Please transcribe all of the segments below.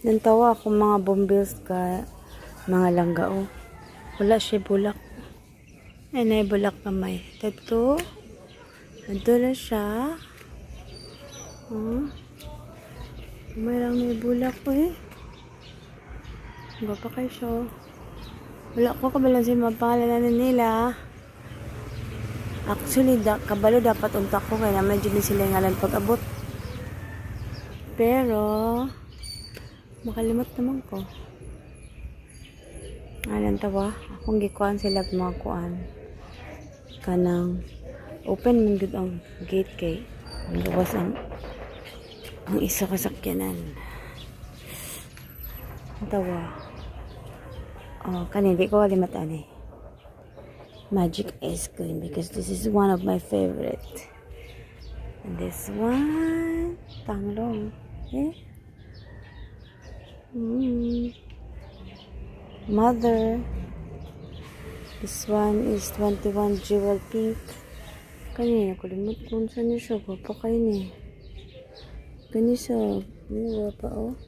Nantawa ako mga bombills ka mga langga oh. Wala siya bulak. Ay na bulak kamay. Tato. Ito na siya. Oh. May bulak ko eh. Bapa kayo siya. Wala ko kabalansin mapangalanan nila. Actually, kabalo dapat untak ko kaya naman dyan sila ngalan pag-abot. Pero, makalimot naman ko. Alam tawa, akong gikuan sila mga kuan. Kanang, open man good ang gate kay. Ang gawas ang isa kasakyanan. Tawa. Oh, kanindi ko kalimatan eh. Magic ice cream because this is one of my favorite. And this one, tanglong. Eh? Mother. This one is 21 jewel pink. Kanina ko limot kung saan niya siya. Papa kayo ni. Kanina siya. Ano pa oh?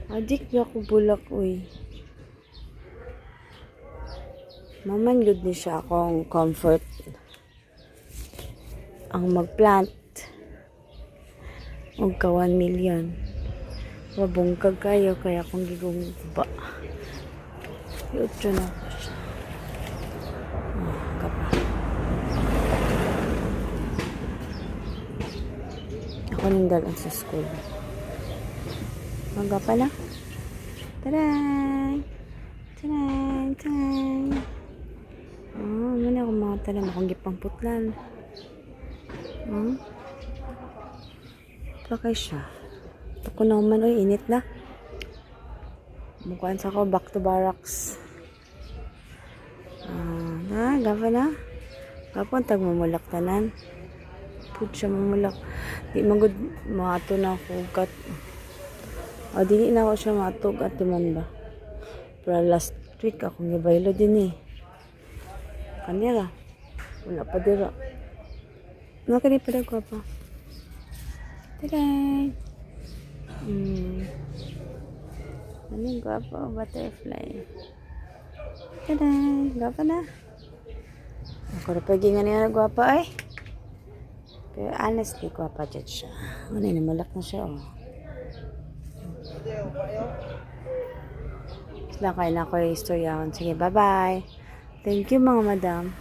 Adik niya ako bulak uy. Maman good ni siya akong comfort. Ang magplant. Og ka 1 million. Wabungkag kayo kaya akong gigong ba. Yutro na ako siya. Oh, kapa. Ako nindagan sa school. Magapa na. Taday! Taday! Taday! Oh, muna ako mga talam. Akong gipang putlan. Pakay siya. Ako naman, oy, init na. Mukhaan sa ko, back to barracks. Gapa na. Gapon, tag mamulak tanan. Put siya mamulak. Di magod, maato na ako. Kat. O, di na ako siya maatog at timan ba. Pero last week, akong gibaylo din eh. Kanila. Wala pa dira. Nakali pa daw ko pa. Taday! Ano yung guwapo? Butterfly. Taday! Guwapo na. Ako na pagingan niya na guwapo ay. Pero honestly, guwapo dyan siya. Ano yun, malak na siya oh. Sila kayo na ako yung istorya. Sige, bye-bye. Thank you mga madam.